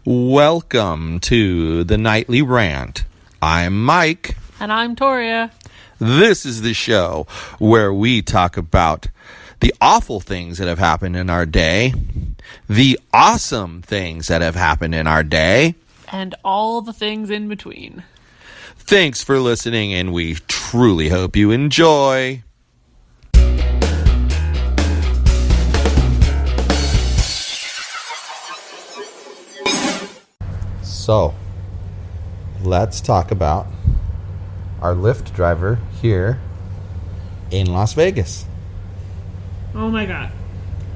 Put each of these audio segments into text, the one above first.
Welcome to the Nightly Rant. I'm Mike. And I'm Torya. This is the show where we talk about the awful things that have happened in our day, the awesome things that have happened in our day, and all the things in between. Thanks for listening, and we truly hope you enjoy. So, let's talk about our Lyft driver here in Las Vegas. Oh my god.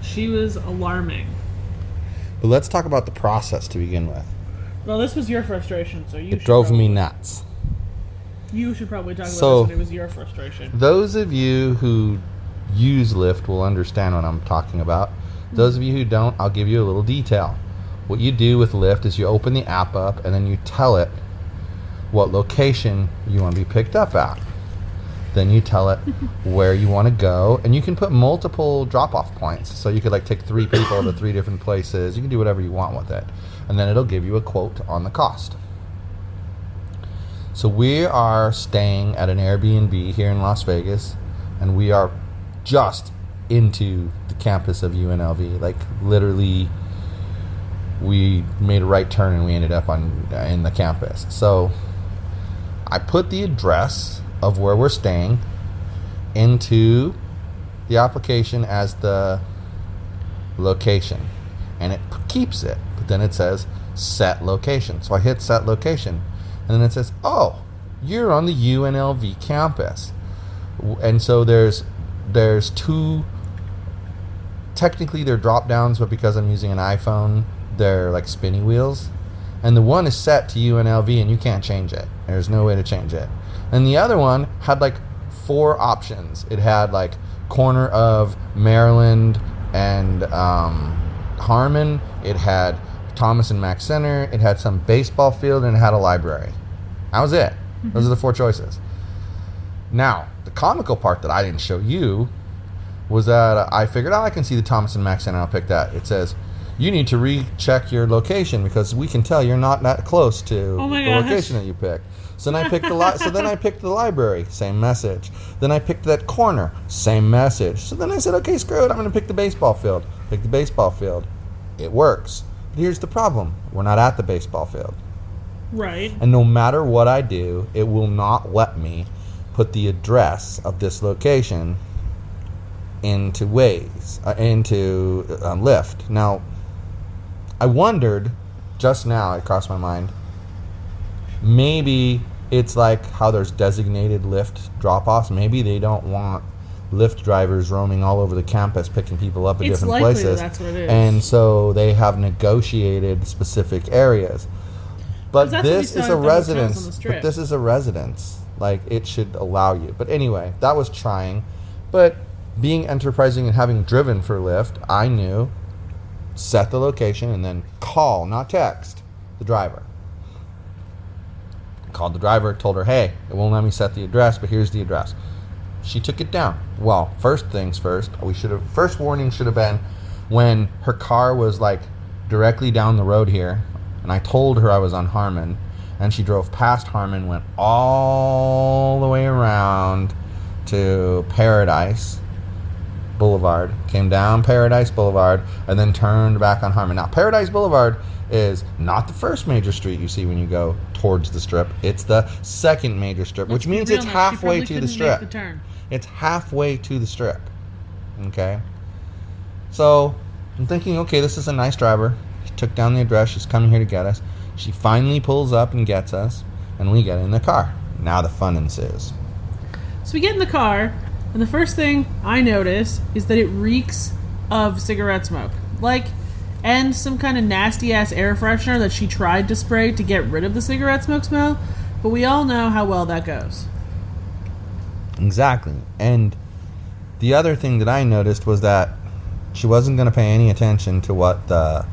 She was alarming. But let's talk about the process to begin with. Well, this was your frustration, so it drove me nuts. You should probably talk about this when it was your frustration. Those of you who use Lyft will understand what I'm talking about. Those of you who don't, I'll give you a little detail. What you do with Lyft is you open the app up and then you tell it what location you want to be picked up at. Then you tell it where you want to go, and you can put multiple drop-off points. So you could take 3 people to 3 different places. You can do whatever you want with it. And then it'll give you a quote on the cost. So we are staying at an Airbnb here in Las Vegas, and we are just into the campus of UNLV. Literally, we made a right turn and we ended up in the campus. So I put the address of where we're staying into the application as the location, and it keeps it, but then it says set location. So I hit set location, and then it says, oh, you're on the UNLV campus. And so there's 2, technically they're drop downs, but because I'm using an iPhone, they're like spinny wheels, and the one is set to UNLV and you can't change it. There's no way to change it. And the other one had 4 options. It had corner of Maryland and Harmon. It had Thomas and Mack Center. It had some baseball field, and it had a library. That was it. Those are the 4 choices. Now, the comical part that I didn't show you was that I figured, I can see the Thomas and Mack Center. I'll pick that. It says, you need to recheck your location because we can tell you're not that close to the location that you picked. So then I picked I picked the library, same message. Then I picked that corner, same message. So then I said, okay, screw it, I'm going to pick the baseball field. Pick the baseball field. It works. But here's the problem. We're not at the baseball field. Right. And no matter what I do, it will not let me put the address of this location into Lyft. Now, I wondered, just now it crossed my mind, maybe it's like how there's designated Lyft drop-offs. Maybe they don't want Lyft drivers roaming all over the campus picking people up at different places. It's likely that's what it is. And so they have negotiated specific areas. But this is a residence. But this is a residence. It should allow you. But anyway, that was trying. But being enterprising and having driven for Lyft, I knew set the location and then call, not text, the driver. Called the driver, told her, hey, it won't let me set the address, but here's the address. She took it down. Well, first things first, first warning should have been when her car was directly down the road here, and I told her I was on Harmon, and she drove past Harmon, went all the way around to Paradise Boulevard, came down Paradise Boulevard, and then turned back on Harmon. Now, Paradise Boulevard is not the first major street you see when you go towards the Strip. It's the second major strip, which means it's halfway to the Strip. It's halfway to the Strip. Okay? So, I'm thinking, okay, this is a nice driver. She took down the address. She's coming here to get us. She finally pulls up and gets us, and we get in the car. Now the fun ensues. So we get in the car, and the first thing I notice is that it reeks of cigarette smoke. And some kind of nasty-ass air freshener that she tried to spray to get rid of the cigarette smoke smell. But we all know how well that goes. Exactly. And the other thing that I noticed was that she wasn't going to pay any attention to what the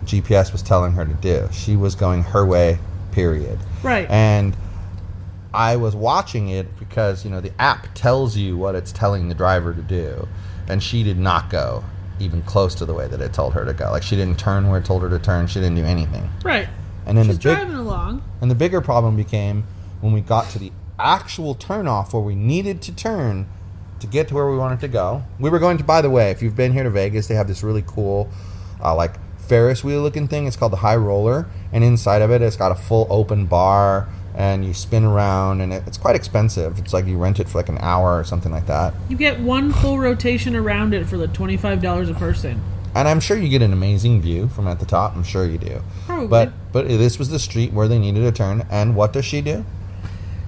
GPS was telling her to do. She was going her way, period. Right. And I was watching it because, the app tells you what it's telling the driver to do. And she did not go even close to the way that it told her to go. Like, she didn't turn where it told her to turn. She didn't do anything. Right. And then She's driving along. And the bigger problem became when we got to the actual turnoff where we needed to turn to get to where we wanted to go. We were going to, by the way, if you've been here to Vegas, they have this really cool, like, Ferris wheel looking thing. It's called the High Roller. And inside of it, it's got a full open bar. And you spin around, and it's quite expensive. It's like you rent it for like an hour or something like that. You get one full rotation around it for the $25 a person. And I'm sure you get an amazing view from at the top. I'm sure you do. Probably. But this was the street where they needed to turn. And what does she do?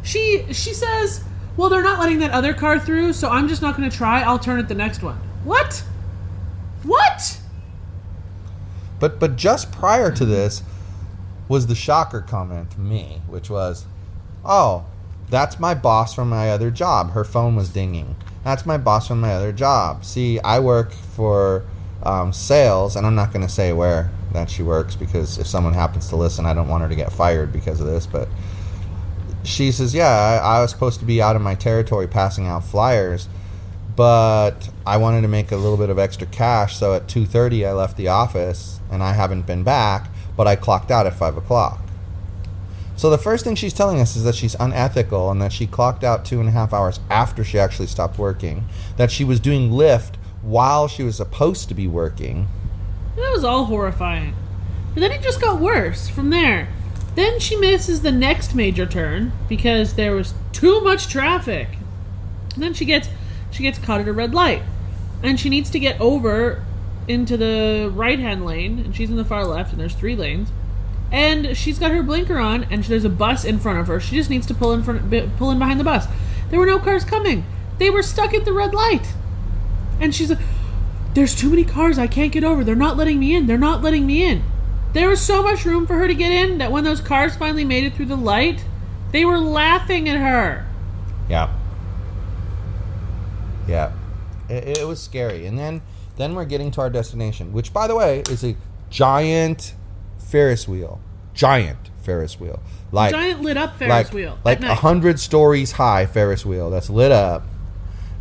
She says, well, they're not letting that other car through, so I'm just not going to try. I'll turn at the next one. What? But just prior to this was the shocker comment to me, which was, oh, that's my boss from my other job. Her phone was dinging. That's my boss from my other job. See, I work for sales, and I'm not going to say where that she works, because if someone happens to listen, I don't want her to get fired because of this. But she says, yeah, I was supposed to be out in my territory passing out flyers, but I wanted to make a little bit of extra cash, so at 2:30 I left the office, and I haven't been back, but I clocked out at 5 o'clock. So the first thing she's telling us is that she's unethical, and that she clocked out 2.5 hours after she actually stopped working, that she was doing Lyft while she was supposed to be working. That was all horrifying. But then it just got worse from there. Then she misses the next major turn because there was too much traffic. And then she gets caught at a red light, and she needs to get over into the right-hand lane, and she's in the far left, and there's 3 lanes, and she's got her blinker on, and there's a bus in front of her. She just needs to pull in behind the bus. There were no cars coming. They were stuck at the red light, and she's like, there's too many cars, I can't get over. They're not letting me in. There was so much room for her to get in that when those cars finally made it through the light, they were laughing at her. Yeah. It was scary. And then we're getting to our destination, which, by the way, is a giant Ferris wheel. Like Giant lit up Ferris wheel. Like 100 stories high Ferris wheel that's lit up.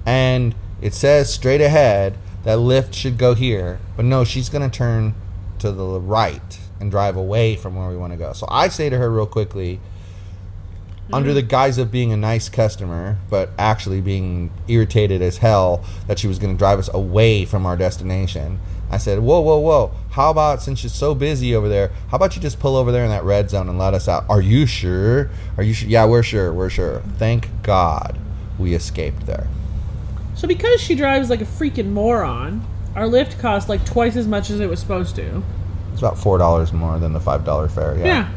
And it says straight ahead that Lyft should go here. But no, she's going to turn to the right and drive away from where we want to go. So I say to her real quickly, under the guise of being a nice customer, but actually being irritated as hell that she was going to drive us away from our destination, I said, whoa, how about, since you're so busy over there, how about you just pull over there in that red zone and let us out? Are you sure? Yeah, we're sure. Thank God we escaped there. So because she drives like a freaking moron, our Lyft cost like twice as much as it was supposed to. It's about $4 more than the $5 fare, Yeah.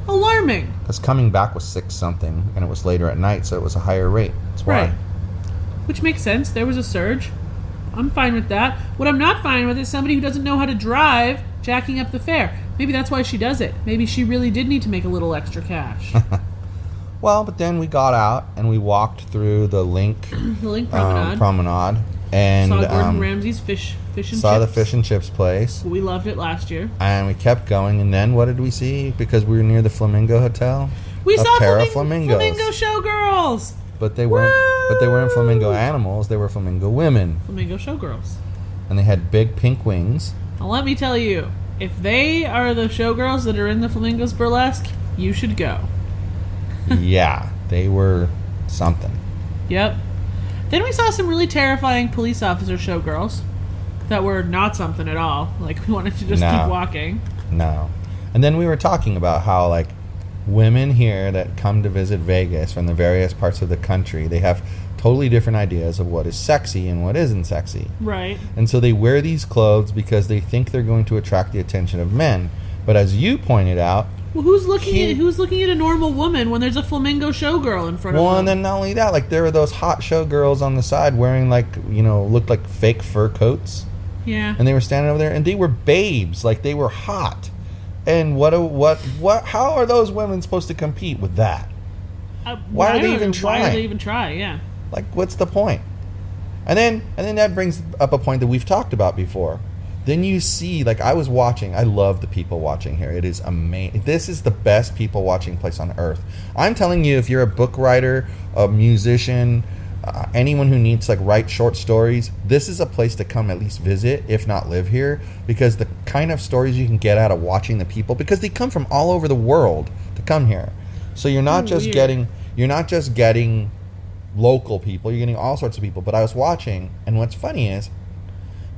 Alarming. Because coming back was 6 something, and it was later at night, so it was a higher rate. That's why. Right. Which makes sense. There was a surge. I'm fine with that. What I'm not fine with is somebody who doesn't know how to drive jacking up the fare. Maybe that's why she does it. Maybe she really did need to make a little extra cash. Well, but then we got out and we walked through the Link promenade, and saw Gordon Ramsay's fish and chips. Saw the fish and chips place. We loved it last year. And we kept going, and then what did we see? Because we were near the Flamingo Hotel. We saw flamingos. Flamingo showgirls. But they weren't flamingo animals. They were flamingo women. Flamingo showgirls. And they had big pink wings. Now let me tell you, if they are the showgirls that are in the Flamingos Burlesque, you should go. Yeah, they were something. Yep. Then we saw some really terrifying police officer showgirls that were not something at all. Like, we wanted to just keep walking. No. And then we were talking about how, like, women here that come to visit Vegas from the various parts of the country, they have totally different ideas of what is sexy and what isn't sexy. Right. And so they wear these clothes because they think they're going to attract the attention of men. But as you pointed out, well, who's looking at a normal woman when there's a flamingo showgirl in front of them? Well, and then not only that, like, there were those hot showgirls on the side wearing, like, looked like fake fur coats. Yeah. And they were standing over there, and they were babes, like they were hot. And how are those women supposed to compete with that? Why are they even trying? Why are they even trying? Yeah. Like, what's the point? And then that brings up a point that we've talked about before. Then you see, like, I was watching. I love the people watching here. It is amazing. This is the best people watching place on earth. I'm telling you, if you're a book writer, a musician, anyone who needs like write short stories, this is a place to come at least visit, if not live here, because the kind of stories you can get out of watching the people, because they come from all over the world to come here. So you're not just getting local people, you're getting all sorts of people. But I was watching, and what's funny is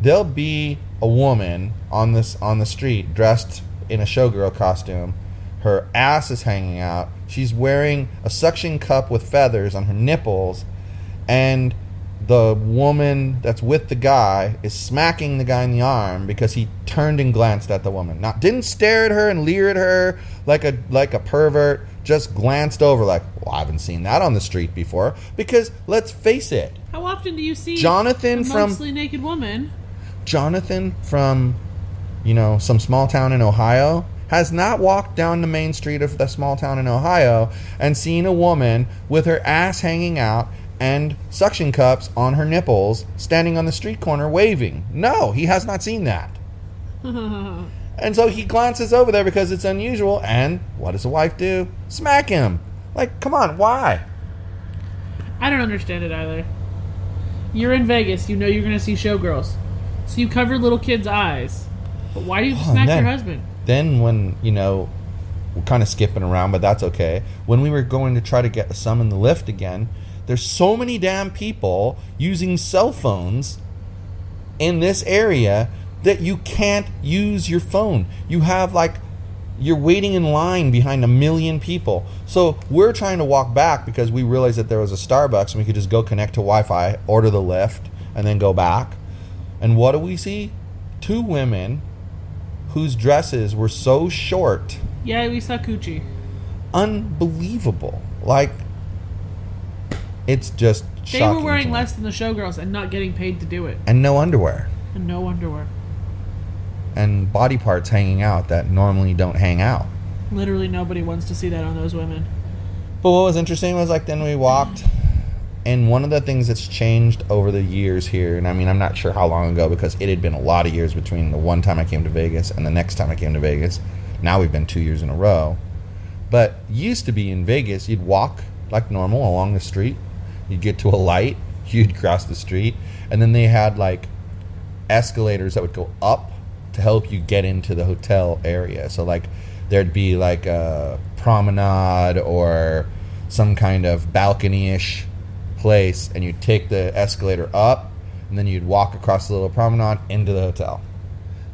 there'll be a woman on the street dressed in a showgirl costume. Her ass is hanging out. She's wearing a suction cup with feathers on her nipples, and the woman that's with the guy is smacking the guy in the arm because he turned and glanced at the woman. Didn't stare at her and leer at her like a pervert. Just glanced over like, well, I haven't seen that on the street before. Because let's face it. How often do you see Jonathan a mostly naked woman? Jonathan from, some small town in Ohio has not walked down the main street of the small town in Ohio and seen a woman with her ass hanging out and suction cups on her nipples standing on the street corner waving. No, he has not seen that. And so he glances over there because it's unusual, and what does the wife do? Smack him. Like, come on, why? I don't understand it either. You're in Vegas, you know you're going to see showgirls. So you cover little kids' eyes. But why do you smack your husband? Then when, we're kind of skipping around, but that's okay. When we were going to try to get some in the Lyft again, there's so many damn people using cell phones in this area that you can't use your phone. You have you're waiting in line behind 1 million people. So we're trying to walk back because we realized that there was a Starbucks and we could just go connect to Wi-Fi, order the Lyft, and then go back. And what do we see? 2 women whose dresses were so short. Yeah, we saw coochie. Unbelievable. It's just shocking. They were wearing less than the showgirls and not getting paid to do it. And no underwear. And body parts hanging out that normally don't hang out. Literally nobody wants to see that on those women. But what was interesting was then we walked, and one of the things that's changed over the years here, and I mean I'm not sure how long ago because it had been a lot of years between the one time I came to Vegas and the next time I came to Vegas. Now we've been 2 years in a row. But used to be in Vegas, you'd walk like normal along the street, you'd get to a light, you'd cross the street, and then they had escalators that would go up to help you get into the hotel area. So there'd be a promenade or some kind of balcony-ish place, and you'd take the escalator up, and then you'd walk across the little promenade into the hotel.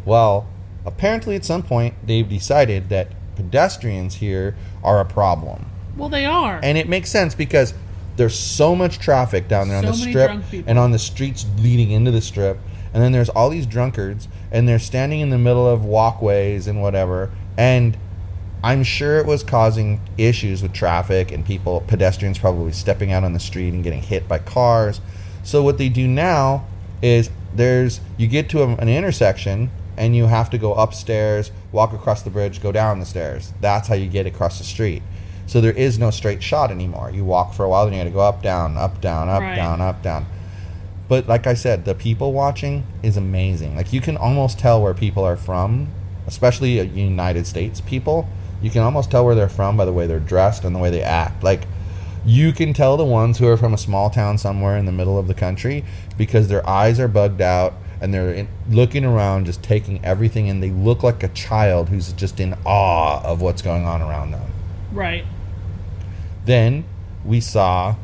Well, apparently at some point they've decided that pedestrians here are a problem. Well, they are. And it makes sense because there's so much traffic down there on the strip and on the streets leading into the strip. And then there's all these drunkards, and they're standing in the middle of walkways and whatever. And I'm sure it was causing issues with traffic and pedestrians probably stepping out on the street and getting hit by cars. So what they do now is you get to an intersection, and you have to go upstairs, walk across the bridge, go down the stairs. That's how you get across the street. So there is no straight shot anymore. You walk for a while, then you got to go up, down, up, down, up, down, up, down. But like I said, the people watching is amazing. You can almost tell where people are from, especially United States people. You can almost tell where they're from by the way they're dressed and the way they act. You can tell the ones who are from a small town somewhere in the middle of the country because their eyes are bugged out and they're looking around, just taking everything in. They look like a child who's just in awe of what's going on around them. Right. Then we saw...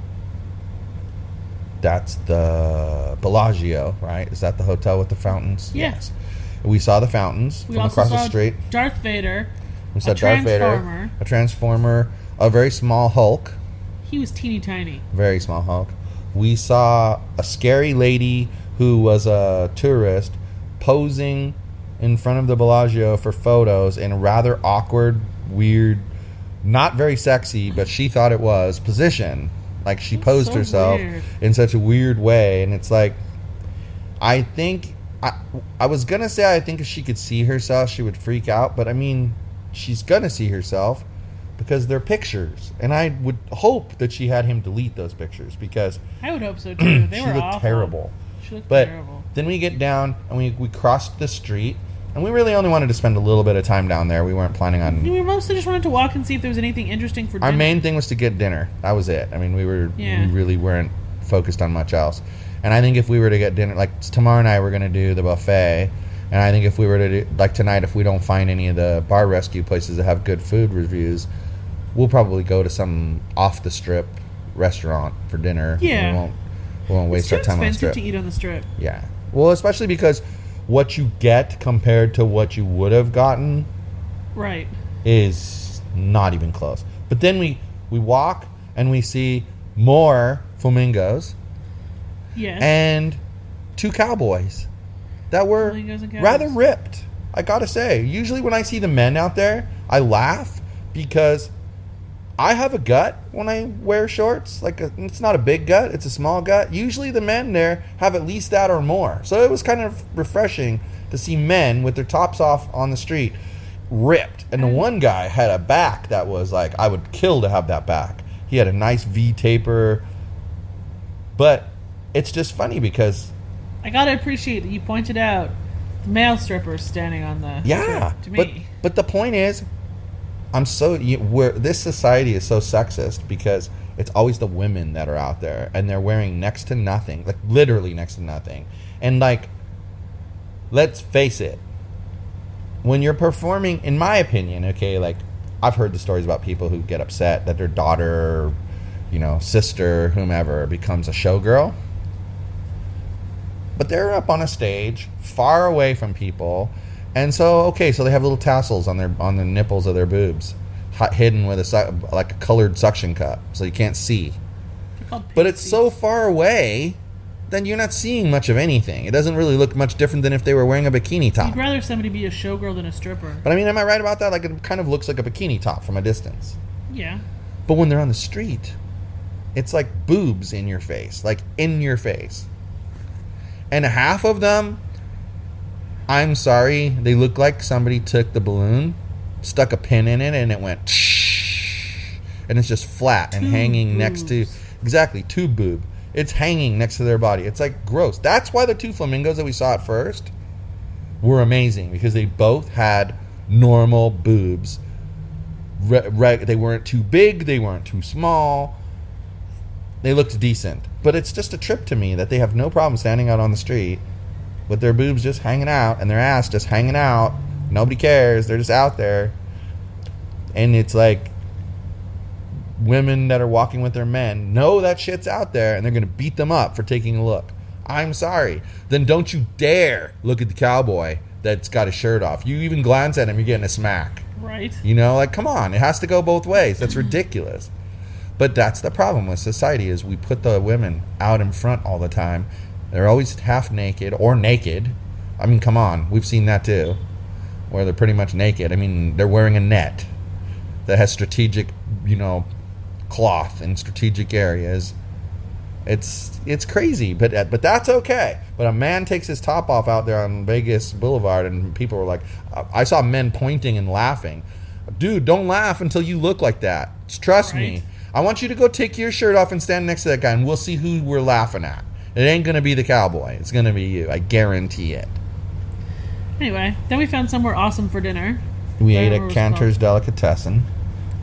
That's the Bellagio, right? Is that the hotel with the fountains? Yes. We saw the fountains from across the street. Darth Vader. We saw Darth Vader. A Transformer. A very small Hulk. He was teeny tiny. Very small Hulk. We saw a scary lady who was a tourist posing in front of the Bellagio for photos in a rather awkward, weird, not very sexy, but she thought it was, position. She posed herself in such a weird way. And it's I think... I was going to say I think if she could see herself, she would freak out. But, I mean, she's going to see herself because they're pictures. And I would hope that she had him delete those pictures because... I would hope so, too. They were awful. She looked terrible. She looked terrible. Then we get down and we crossed the street. And we really only wanted to spend a little bit of time down there. We weren't planning on... We mostly just wanted to walk and see if there was anything interesting for dinner. Our main thing was to get dinner. That was it. I mean, we really weren't focused on much else. And I think if we were to get dinner, like tomorrow night, we're going to do the buffet. And I think if we were to do, like tonight, if we don't find any of the bar rescue places that have good food reviews, we'll probably go to some off the strip restaurant for dinner. Yeah. We won't waste our time on the strip. It's too expensive to eat on the strip. Yeah. Well, especially because what you get compared to what you would have gotten, right, is not even close. But then we walk and we see more flamingos. Yes. And 2 cowboys that were rather ripped. I gotta say, usually when I see the men out there, I laugh because I have a gut when I wear shorts. It's not a big gut, it's a small gut. Usually the men there have at least that or more. So it was kind of refreshing to see men with their tops off on the street, ripped. And the one guy had a back that was like, I would kill to have that back. He had a nice V taper. But it's just funny because I gotta appreciate that you pointed out the male strippers standing on the strip to me. But the point is, this society is so sexist because it's always the women that are out there and they're wearing next to nothing, like literally next to nothing. And like, let's face it, when you're performing, in my opinion, okay, like I've heard the stories about people who get upset that their daughter, or, sister, whomever, becomes a showgirl. But they're up on a stage, far away from people, and so they have little tassels on the nipples of their boobs, hidden with a colored suction cup, so you can't see. But it's so far away, then you're not seeing much of anything. It doesn't really look much different than if they were wearing a bikini top. You'd rather somebody be a showgirl than a stripper. But I mean, am I right about that? Like, it kind of looks like a bikini top from a distance. Yeah. But when they're on the street, it's like boobs in your face, like in your face. And half of them, I'm sorry, they look like somebody took the balloon, stuck a pin in it, and it went and it's just flat and hanging next to, exactly, tube boob. It's hanging next to their body. It's like gross. That's why the 2 flamingos that we saw at first were amazing, because they both had normal boobs. They weren't too big, they weren't too small. They looked decent. But it's just a trip to me that they have no problem standing out on the street with their boobs just hanging out and their ass just hanging out. Nobody cares. They're just out there. And it's like women that are walking with their men know that shit's out there and they're going to beat them up for taking a look. I'm sorry. Then don't you dare look at the cowboy that's got his shirt off. You even glance at him, you're getting a smack. Right. Come on. It has to go both ways. That's ridiculous. But that's the problem with society, is we put the women out in front all the time. They're always half naked or naked. I mean, come on. We've seen that too, where they're pretty much naked. I mean, they're wearing a net that has strategic, cloth in strategic areas. It's crazy, but that's okay. But a man takes his top off out there on Vegas Boulevard, and people were like, I saw men pointing and laughing. Dude, don't laugh until you look like that. Just trust me. I want you to go take your shirt off and stand next to that guy, and we'll see who we're laughing at. It ain't going to be the cowboy. It's going to be you. I guarantee it. Anyway, then we found somewhere awesome for dinner. We ate at Cantor's Delicatessen,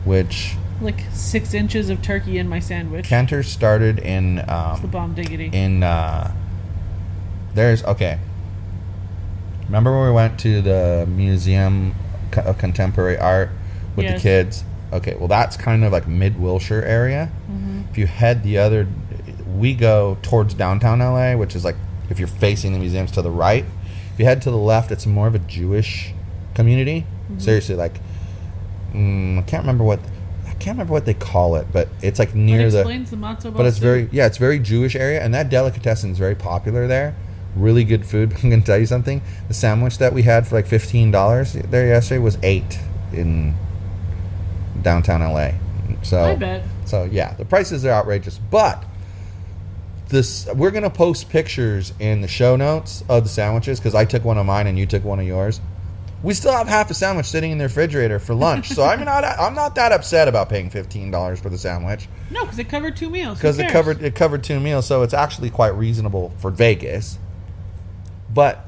which... Like 6 inches of turkey in my sandwich. Cantor's started in... it's the bomb diggity. Remember when we went to the Museum of Contemporary Art with the kids? Okay, well, that's kind of like mid-Wilshire area. Mm-hmm. If you head we go towards downtown LA, which is like, if you're facing the museums, to the right. If you head to the left, it's more of a Jewish community. Mm-hmm. Seriously, like, I can't remember what they call it, but it's like near the matzo ball. But it's it's very Jewish area, and that delicatessen is very popular there. Really good food. I'm going to tell you something. The sandwich that we had for like $15 there yesterday was $8 in downtown LA. So I bet. So yeah, the prices are outrageous, but we're going to post pictures in the show notes of the sandwiches, because I took one of mine and you took one of yours. We still have half a sandwich sitting in the refrigerator for lunch, so I'm not that upset about paying $15 for the sandwich. No, because it covered 2 meals. Because it covered 2 meals, so it's actually quite reasonable for Vegas. But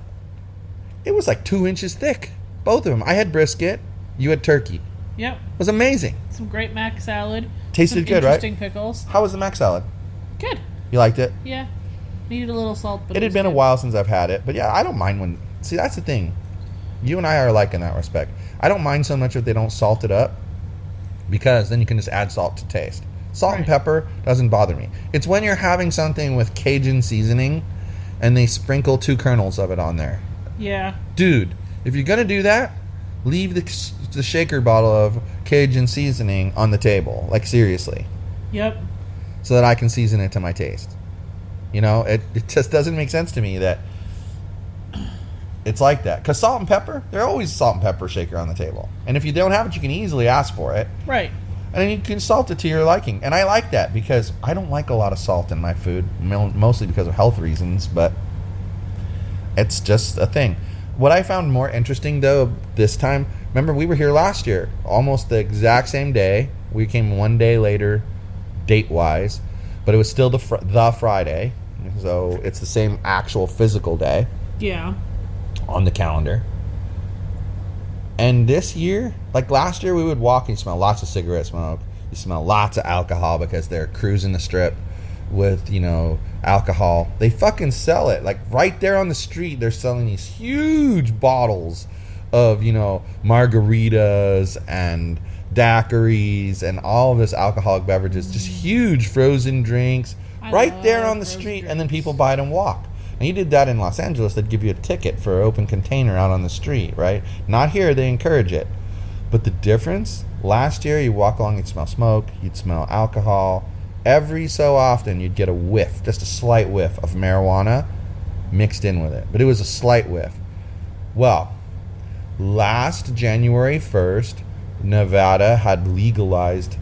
it was like 2 inches thick, both of them. I had brisket, you had turkey. Yep. It was amazing. Some great mac salad. Tasted good, right? Interesting pickles. How was the mac salad? Good. You liked it? Yeah. Needed a little salt, but It had been a while since I've had it, but yeah, I don't mind when... See, that's the thing. You and I are alike in that respect. I don't mind so much if they don't salt it up, because then you can just add salt to taste. Salt and pepper doesn't bother me. It's when you're having something with Cajun seasoning and they sprinkle 2 kernels of it on there. Yeah. Dude, if you're going to do that, leave the shaker bottle of Cajun seasoning on the table. Like, seriously. Yep. So that I can season it to my taste. You know, it just doesn't make sense to me that it's like that. Because salt and pepper, there's always salt and pepper shaker on the table. And if you don't have it, you can easily ask for it. Right. And then you can salt it to your liking. And I like that because I don't like a lot of salt in my food, mostly because of health reasons, but it's just a thing. What I found more interesting, though, this time, remember we were here last year, almost the exact same day. We came one day later, date-wise, but it was still the Friday, so it's the same actual physical day. Yeah. On the calendar. And this year, like last year, we would walk and you smell lots of cigarette smoke. You smell lots of alcohol because they're cruising the strip with, you know, alcohol. They fucking sell it. Like right there on the street, they're selling these huge bottles of, you know, margaritas and daiquiris and all of this alcoholic beverages. Just huge frozen drinks right there on the street. Drinks. And then people buy it and walk. And you did that in Los Angeles, they'd give you a ticket for an open container out on the street, right? Not here, they encourage it. But the difference, last year you walk along, you'd smell smoke, you'd smell alcohol. Every so often you'd get a whiff, just a slight whiff of marijuana mixed in with it. But it was a slight whiff. Well, last January 1st, Nevada had legalized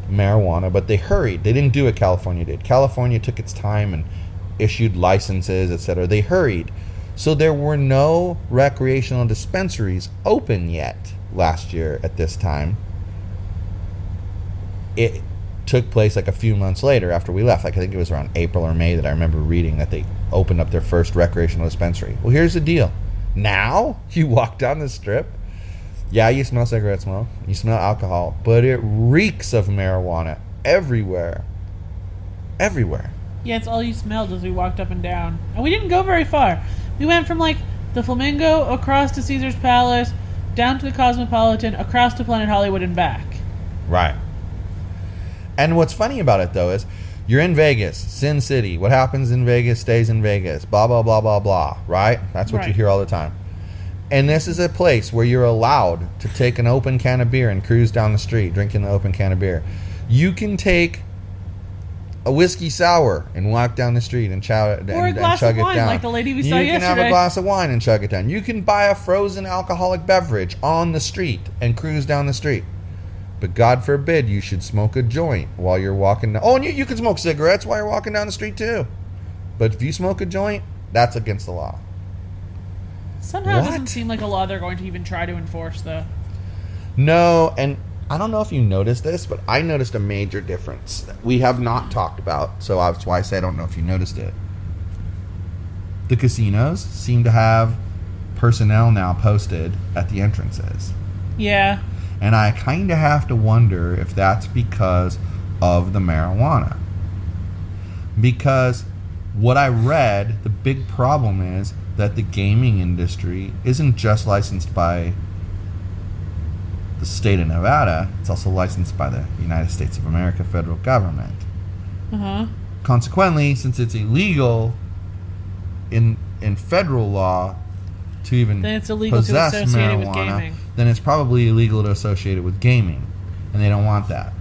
marijuana, but they hurried. They didn't do what California did. California took its time and issued licenses, etc. They hurried. So there were no recreational dispensaries open yet last year at this time. It took place like a few months later after we left. Like I think it was around April or May that I remember reading that they opened up their first recreational dispensary. Well, here's the deal. Now, you walk down the strip, yeah, you smell cigarette smoke, you smell alcohol, but it reeks of marijuana everywhere. Everywhere. Yeah, it's all you smelled as we walked up and down. And we didn't go very far. We went from, like, the Flamingo across to Caesar's Palace, down to the Cosmopolitan, across to Planet Hollywood and back. Right. And what's funny about it, though, is you're in Vegas, Sin City. What happens in Vegas stays in Vegas. Blah, blah, blah, blah, blah. Right? That's what you hear all the time. And this is a place where you're allowed to take an open can of beer and cruise down the street drinking the open can of beer. You can take a whiskey sour and walk down the street and chug it down. Or a glass of wine, like the lady we saw yesterday. You can have a glass of wine and chug it down. You can buy a frozen alcoholic beverage on the street and cruise down the street. But God forbid you should smoke a joint while you're walking down. Oh, and you can smoke cigarettes while you're walking down the street too. But if you smoke a joint, that's against the law. Somehow it doesn't seem like a law they're going to even try to enforce, though. No, and I don't know if you noticed this, but I noticed a major difference that we have not talked about, so that's why I say I don't know if you noticed it. The casinos seem to have personnel now posted at the entrances. Yeah. And I kind of have to wonder if that's because of the marijuana. Because what I read, the big problem is that the gaming industry isn't just licensed by the state of Nevada, it's also licensed by the United States of America federal government. Uh-huh. Consequently, since it's illegal in federal law to even then it's illegal possess to associate marijuana, it with gaming. Then it's probably illegal to associate it with gaming, and they don't want that.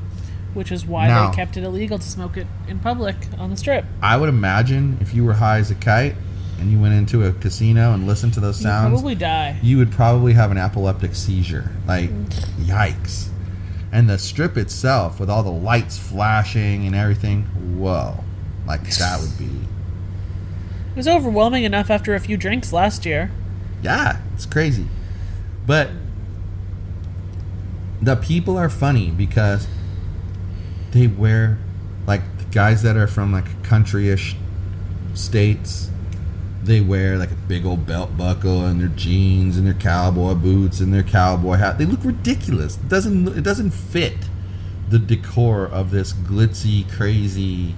Which is why they kept it illegal to smoke it in public on the strip. I would imagine if you were high as a kite and you went into a casino and listened to those sounds, you'd probably die. You would probably have an epileptic seizure. Like, yikes. And the strip itself, with all the lights flashing and everything, whoa. Like, that would be... It was overwhelming enough after a few drinks last year. Yeah, it's crazy. But the people are funny because they wear, like, the guys that are from, like, country-ish states... They wear like a big old belt buckle and their jeans and their cowboy boots and their cowboy hat. They look ridiculous. It doesn't fit the decor of this glitzy, crazy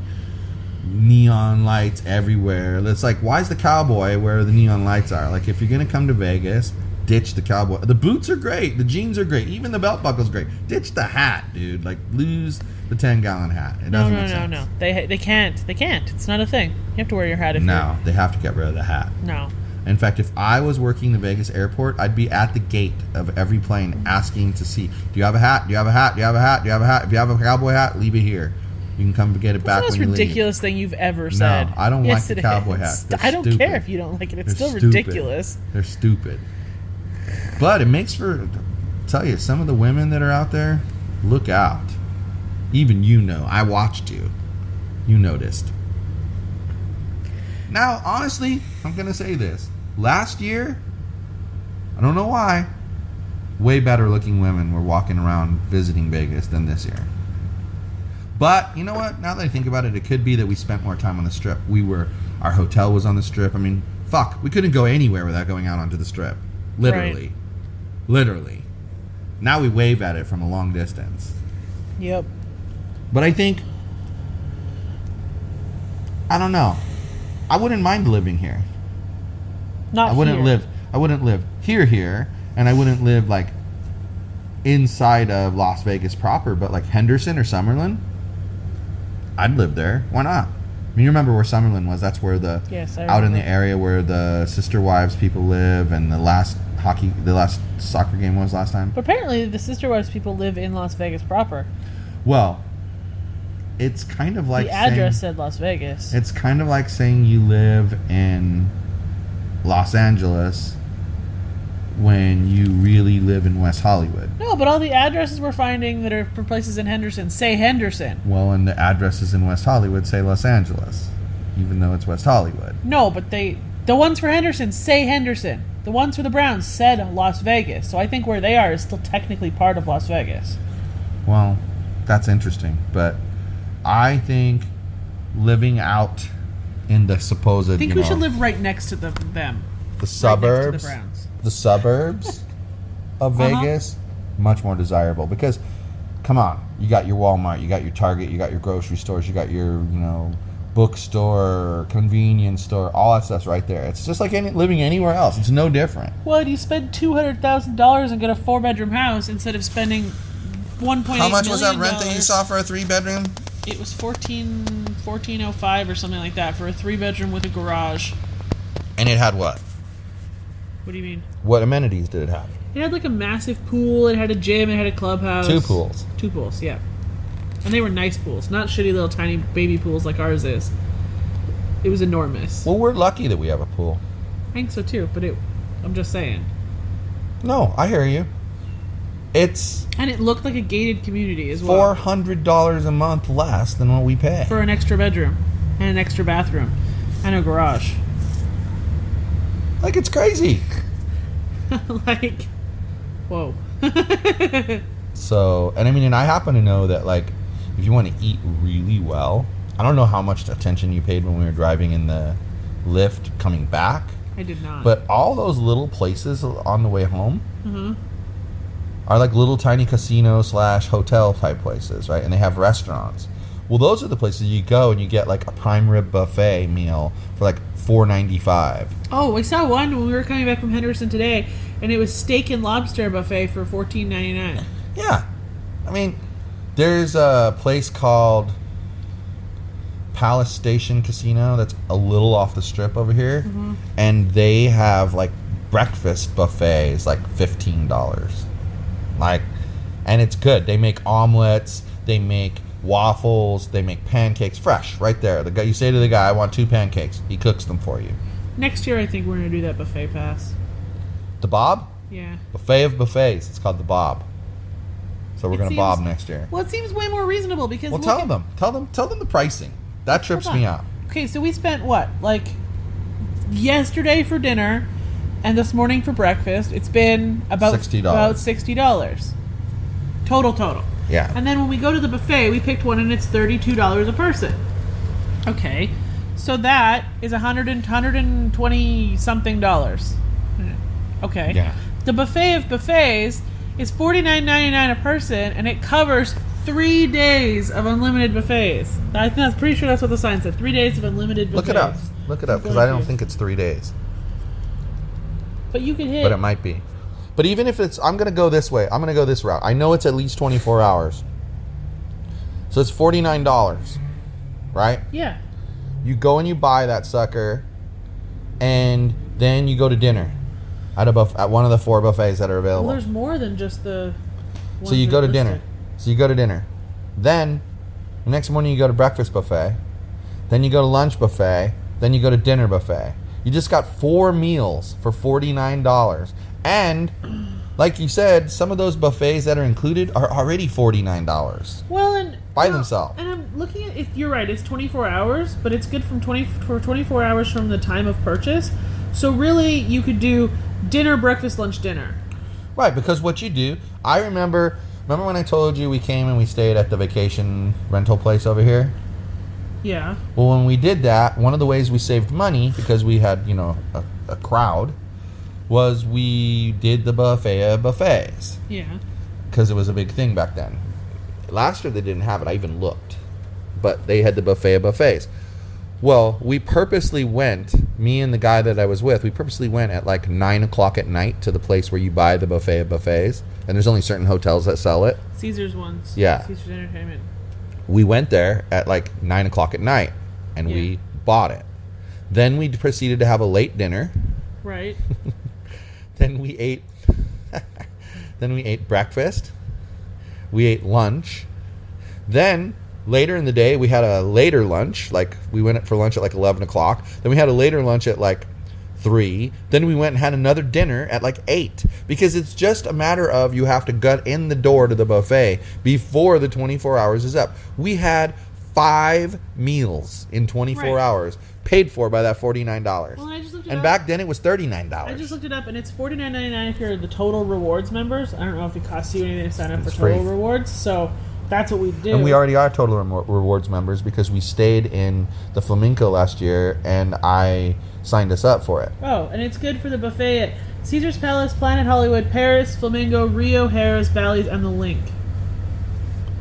neon lights everywhere. It's like, why is the cowboy where the neon lights are? Like, if you're gonna come to Vegas, ditch the cowboy. The boots are great, the jeans are great, even the belt buckle's great. Ditch the hat, dude. Like, lose the 10-gallon hat. It doesn't make sense. No. They can't. It's not a thing. You have to wear your hat if No, they have to get rid of the hat. No. In fact, if I was working the Vegas airport, I'd be at the gate of every plane asking to see, do you have a hat? Do you have a hat? Do you have a hat? Do you have a hat? If you have a cowboy hat, leave it here. You can come get it back when you leave. That's the most ridiculous thing you've ever said. No, I don't like the cowboy hat. I don't care if you don't like it. It's still ridiculous. They're stupid. But it makes for, tell you, some of the women that are out there, look out. Even you know. I watched you. You noticed. Now, honestly, I'm going to say this. Last year, I don't know why, way better looking women were walking around visiting Vegas than this year. But, you know what? Now that I think about it, it could be that we spent more time on the Strip. Our hotel was on the Strip. I mean, fuck, we couldn't go anywhere without going out onto the Strip. Literally. Right. Literally. Now we wave at it from a long distance. Yep. But I think, I don't know. I wouldn't mind living here. I wouldn't live here, and I wouldn't live like inside of Las Vegas proper, but like Henderson or Summerlin, I'd live there. Why not? I mean, you remember where Summerlin was? That's where out in the area where the Sister Wives people live, and the last soccer game was last time. But apparently, the Sister Wives people live in Las Vegas proper. Well, it's kind of like the address said Las Vegas. It's kind of like saying you live in Los Angeles when you really live in West Hollywood. No, but all the addresses we're finding that are for places in Henderson say Henderson. Well, and the addresses in West Hollywood say Los Angeles, even though it's West Hollywood. No, but the ones for Henderson say Henderson. The ones for the Browns said Las Vegas. So I think where they are is still technically part of Las Vegas. Well, that's interesting, but I think living out in the supposed, I think we should live right next to them. The suburbs. Right next to the Browns. The suburbs of Vegas, much more desirable because, come on, you got your Walmart, you got your Target, you got your grocery stores, you got your, bookstore, convenience store, all that stuff's right there. It's just like living anywhere else. It's no different. Well, you spend $200,000 and get a 4-bedroom house instead of spending $1.8 million. How much was that rent that you saw for a 3-bedroom? It was $14.05 or something like that for a 3-bedroom with a garage. And it had what? What do you mean? What amenities did it have? It had like a massive pool. It had a gym. It had a clubhouse. 2 pools. 2 pools, yeah. And they were nice pools, not shitty little tiny baby pools like ours is. It was enormous. Well, we're lucky that we have a pool. I think so too, but I'm just saying. No, I hear you. And it looked like a gated community as well. $400 a month less than what we pay. For an extra bedroom and an extra bathroom and a garage. Like, it's crazy. Like, whoa. So, and I happen to know that, like, if you want to eat really well, I don't know how much attention you paid when we were driving in the Lyft coming back. I did not. But all those little places on the way home are like little tiny casino / hotel type places, right? And they have restaurants. Well, those are the places you go and you get like a prime rib buffet meal for like $4.95. Oh, I saw one when we were coming back from Henderson today, and it was steak and lobster buffet for $14.99. Yeah. There's a place called Palace Station Casino that's a little off the strip over here, and they have like breakfast buffets like $15. Like, and it's good. They make omelets, they make waffles, they make pancakes fresh right there. The guy, you say to the guy, I want 2 pancakes. He cooks them for you. Next year I think we're going to do that buffet pass. The Bob? Yeah. Buffet of buffets. It's called the Bob. So we're going to Bob next year. Well, it seems way more reasonable because tell them the pricing. That trips me out. Okay, so we spent what? Like yesterday for dinner and this morning for breakfast. It's been about $60. Total. Yeah. And then when we go to the buffet, we picked one and it's $32 a person. Okay. So that is $120 something. Okay. Yeah. The buffet of buffets is $49.99 a person, and it covers 3 days of unlimited buffets. I'm pretty sure that's what the sign said. 3 days of unlimited buffets. Look it up, because I don't think it's 3 days. But you can hit. But it might be. But even if it's, I'm going to go this way. I'm going to go this route. I know it's at least 24 hours. So it's $49, right? Yeah. You go and you buy that sucker, and then you go to dinner at one of the 4 buffets that are available. Well, there's more than just the. So you go to dinner. Then the next morning you go to breakfast buffet. Then you go to lunch buffet. Then you go to dinner buffet. You just got 4 meals for $49. And like you said, some of those buffets that are included are already $49. Well, and by themselves. And I'm looking at it. You're right. It's 24 hours, but it's good for 24 hours from the time of purchase. So really, you could do dinner, breakfast, lunch, dinner. Right, because what you do, I remember when I told you we came and we stayed at the vacation rental place over here? Yeah. Well, when we did that, one of the ways we saved money, because we had, a crowd, was we did the buffet of buffets. Yeah. Because it was a big thing back then. Last year they didn't have it. I even looked. But they had the buffet of buffets. Well, we purposely went, me and the guy that I was with, we purposely went at like 9 o'clock at night to the place where you buy the buffet of buffets. And there's only certain hotels that sell it. Caesar's ones. Yeah. Caesar's Entertainment. We went there at like 9 o'clock at night, and we bought it. Then we proceeded to have a late dinner. Right. Then we ate breakfast. We ate lunch. Then later in the day, we had a later lunch. Like, we went for lunch at like 11 o'clock. Then we had a later lunch at like 3. Then we went and had another dinner at like 8. Because it's just a matter of you have to gut in the door to the buffet before the 24 hours is up. We had 5 meals in 24 hours paid for by that $49. Well, I just looked it and up. Back then it was $39. I just looked it up, and it's $49.99 if you're the Total Rewards members. I don't know if it costs you anything to sign up for Total Rewards, so that's what we do. And we already are Total Rewards members because we stayed in the Flamingo last year, and I signed us up for it. Oh, and it's good for the buffet at Caesar's Palace, Planet Hollywood, Paris, Flamingo, Rio, Harris, Bally's, and the Link.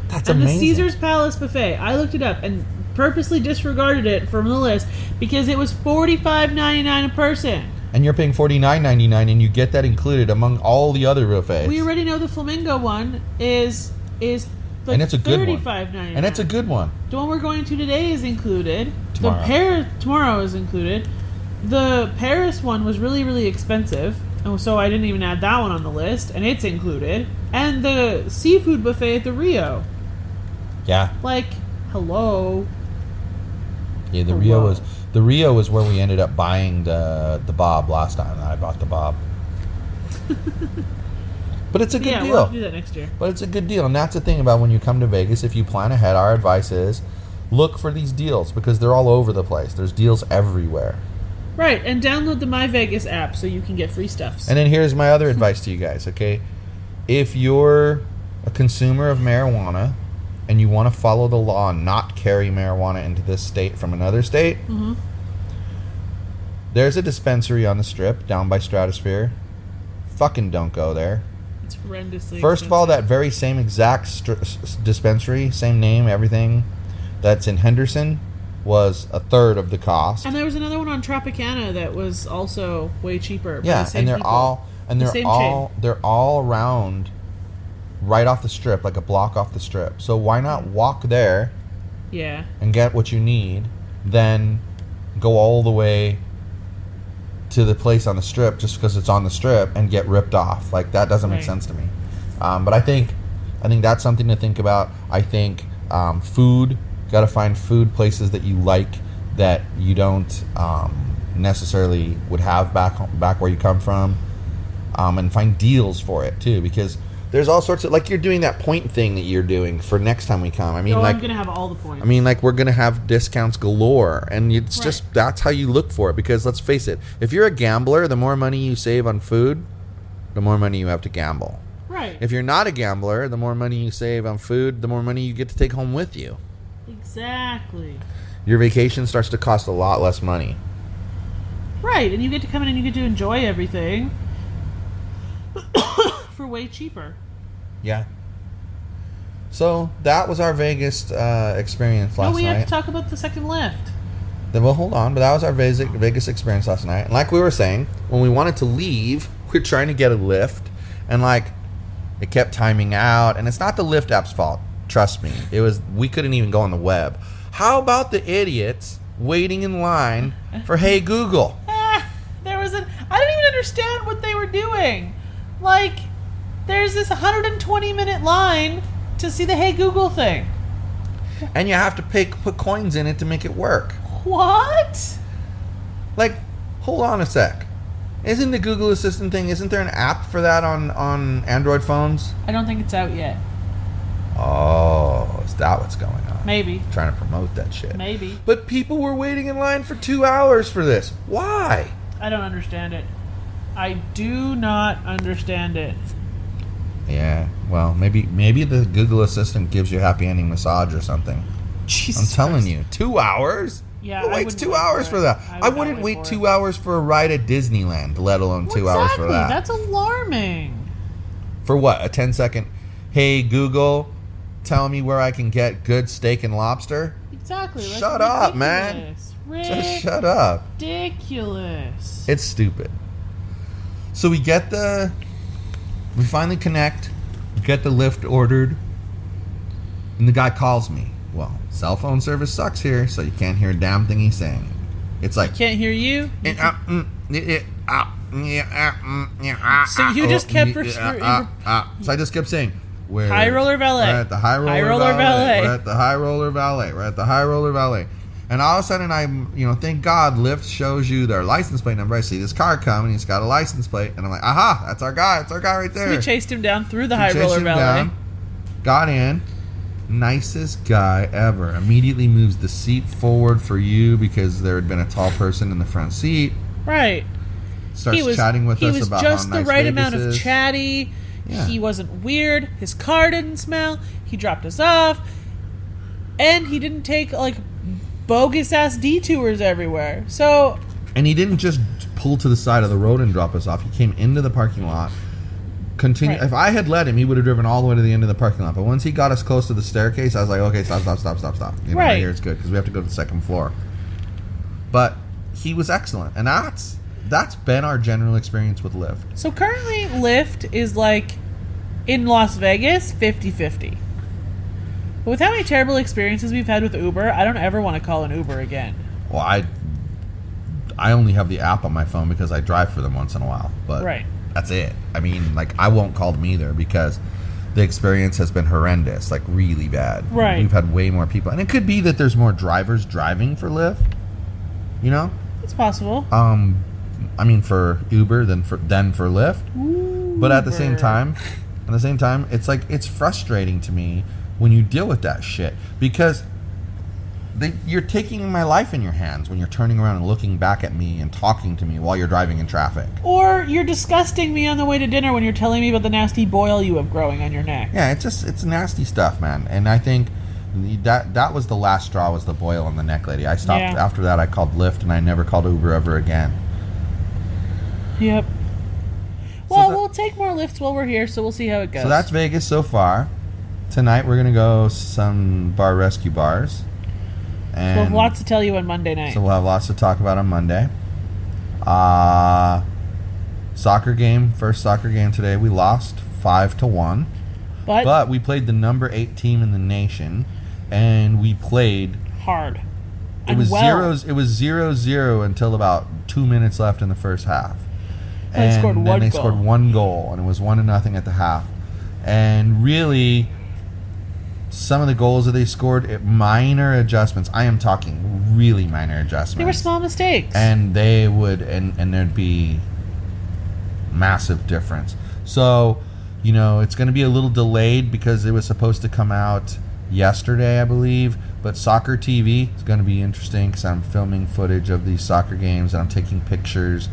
That's amazing. amazing. The Caesar's Palace buffet, I looked it up and purposely disregarded it from the list because it was $45.99 a person. And you're paying $49.99, and you get that included among all the other buffets. We already know the Flamingo one is like and it's a good one. $35.99. And it's a good one. The one we're going to today is included. Tomorrow. Tomorrow is included. The Paris one was really, really expensive, and so I didn't even add that one on the list, and it's included. And the seafood buffet at the Rio. Yeah. Like, hello. Yeah, the Rio was where we ended up buying the Bob last time. I bought the Bob. But it's a good deal. We'll have to do that next year. But it's a good deal, and that's the thing about when you come to Vegas. If you plan ahead, our advice is look for these deals because they're all over the place. There's deals everywhere. Right, and download the My Vegas app so you can get free stuffs. And then here's my other advice to you guys, okay? If you're a consumer of marijuana and you want to follow the law and not carry marijuana into this state from another state, there's a dispensary on the Strip down by Stratosphere. Fucking don't go there. It's horrendously First of all, that very same exact dispensary, same name, everything, that's in Henderson was a third of the cost. And there was another one on Tropicana that was also way cheaper. Yeah, and they're all around right off the Strip, like a block off the Strip. So why not walk there? Yeah. And get what you need, then go all the way to the place on the Strip just because it's on the Strip and get ripped off. Like, that doesn't make sense to me. But I think that's something to think about. I think food, got to find food places that you like that you don't necessarily would have back where you come from, and find deals for it too, because there's all sorts of, like, you're doing that point thing that you're doing for next time we come. I mean, I'm gonna have all the points. I mean, like, we're gonna have discounts galore, and it's just, that's how you look for it. Because let's face it, if you're a gambler, the more money you save on food, the more money you have to gamble. Right. If you're not a gambler, the more money you save on food, the more money you get to take home with you. Exactly. Your vacation starts to cost a lot less money. Right, and you get to come in and you get to enjoy everything for way cheaper. Yeah. So that was our Vegas experience last No, we night. have to talk about the second lift. Then we'll hold on, but that was our Vegas experience last night. And like we were saying, when we wanted to leave, we were trying to get a Lyft, and like it kept timing out. And it's not the Lyft app's fault. Trust me, we couldn't even go on the web. How about the idiots waiting in line for Hey Google? I don't even understand what they were doing. Like, there's this 120-minute line to see the Hey Google thing. And you have to put coins in it to make it work. What? Like, hold on a sec. Isn't the Google Assistant thing, isn't there an app for that on Android phones? I don't think it's out yet. Oh, is that what's going on? Maybe. Trying to promote that shit. Maybe. But people were waiting in line for 2 hours for this. Why? I don't understand it. I do not understand it. Yeah, well, maybe the Google Assistant gives you a happy ending massage or something. Jesus I'm telling Christ. you, 2 hours? Yeah, Who I waits wouldn't 2 wait hours for for it. that? I I would not wouldn't wait wait for 2 it. hours for a ride at Disneyland, let alone 2 hours for that. That's alarming. For what? A 10-second, hey, Google, tell me where I can get good steak and lobster? Exactly. That's Shut up, man. ridiculous. Just shut up. Ridiculous. It's stupid. So we finally connect, we get the Lyft ordered, and the guy calls me. Well, cell phone service sucks here, so you can't hear a damn thing he's saying. It's like... Can't hear you? So you just kept... So I just kept saying... High Roller Valet. We're at the High Roller Valet. We're at the High Roller Valet. We're at the High Roller Valet. And all of a sudden, thank God, Lyft shows you their license plate number. I see this car coming. He's got a license plate. And I'm like, aha, that's our guy. That's our guy right there. So we chased him down through the We High chased Roller him Valet. down, got in. Nicest guy ever. Immediately moves the seat forward for you because there had been a tall person in the front seat. Right. Starts chatting with us about how nice He was just the right Vegas amount of is. chatty. Yeah. He wasn't weird. His car didn't smell. He dropped us off. And he didn't take, like, bogus-ass detours everywhere. So... And he didn't just pull to the side of the road and drop us off. He came into the parking lot. Right. If I had let him, he would have driven all the way to the end of the parking lot. But once he got us close to the staircase, I was like, okay, stop. Right here it's good because we have to go to the second floor. But he was excellent. And that's been our general experience with Lyft. So currently, Lyft is like, in Las Vegas, 50-50. But with how many terrible experiences we've had with Uber, I don't ever want to call an Uber again. Well, I only have the app on my phone because I drive for them once in a while. But Right. That's it. I mean, like, I won't call them either because the experience has been horrendous, like really bad. Right. We've had way more people. And it could be that there's more drivers driving for Lyft, you know? It's possible. I mean, for Uber than for Lyft. But at the same time, it's like, it's frustrating to me when you deal with that shit because you're taking my life in your hands when you're turning around and looking back at me and talking to me while you're driving in traffic. Or you're disgusting me on the way to dinner when you're telling me about the nasty boil you have growing on your neck. Yeah, it's nasty stuff, man. And I think that was the last straw, was the boil on the neck lady. I stopped. Yeah. After that, I called Lyft and I never called Uber ever again. Yep. Well, we'll take more lifts while we're here, so we'll see how it goes. So that's Vegas so far. Tonight we're going to go some bar rescue bars. And we'll have lots to tell you on Monday night. So we'll have lots to talk about on Monday. Soccer game, first soccer game today. We lost 5-1. But we played the number 8 team in the nation, and we played hard. It was 0-0 until about 2 minutes left in the first half. And then they scored one goal, and it was 1-0 at the half. And really, some of the goals that they scored, minor adjustments. I am talking really minor adjustments. They were small mistakes. And they would, and there'd be massive difference. So, it's going to be a little delayed because it was supposed to come out yesterday, I believe. But Soccer TV is going to be interesting because I'm filming footage of these soccer games and I'm taking pictures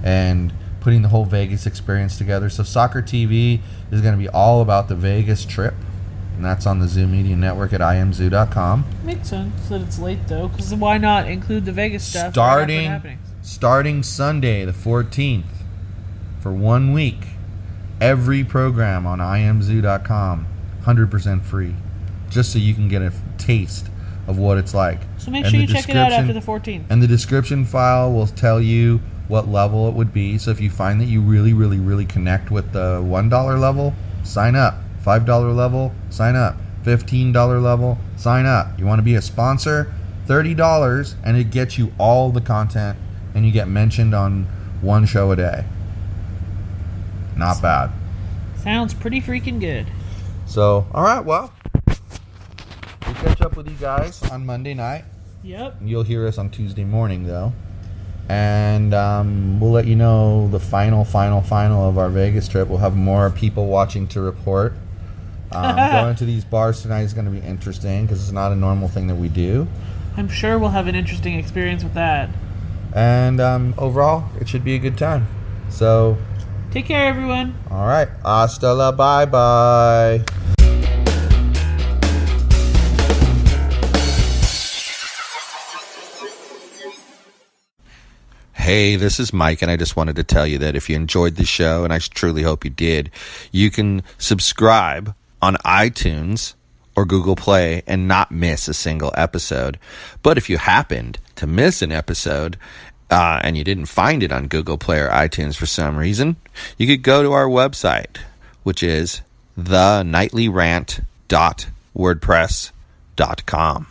and putting the whole Vegas experience together. So Soccer TV is going to be all about the Vegas trip. And that's on the Zoo Media Network at imzoo.com. Makes sense that it's late, though, because why not include the Vegas stuff? Starting Sunday, the 14th, for 1 week, every program on imzoo.com, 100% free, just so you can get a taste of what it's like. So make sure you check it out after the 14th. And the description file will tell you what level it would be. So if you find that you really, really, really connect with the $1 level, sign up. $5 level, sign up. $15 level, sign up. You want to be a sponsor? $30, and it gets you all the content, and you get mentioned on one show a day. Not bad. Sounds pretty freaking good. So, all right, well, we'll catch up with you guys on Monday night. Yep. You'll hear us on Tuesday morning, though. And we'll let you know the final of our Vegas trip. We'll have more people watching to report. Going to these bars tonight is going to be interesting because it's not a normal thing that we do. I'm sure we'll have an interesting experience with that. And overall, it should be a good time. So, take care, everyone. All right. Hasta la bye-bye. Hey, this is Mike, and I just wanted to tell you that if you enjoyed the show, and I truly hope you did, you can subscribe on iTunes or Google Play and not miss a single episode. But if you happened to miss an episode and you didn't find it on Google Play or iTunes for some reason, you could go to our website, which is thenightly.rant.wordpress.com.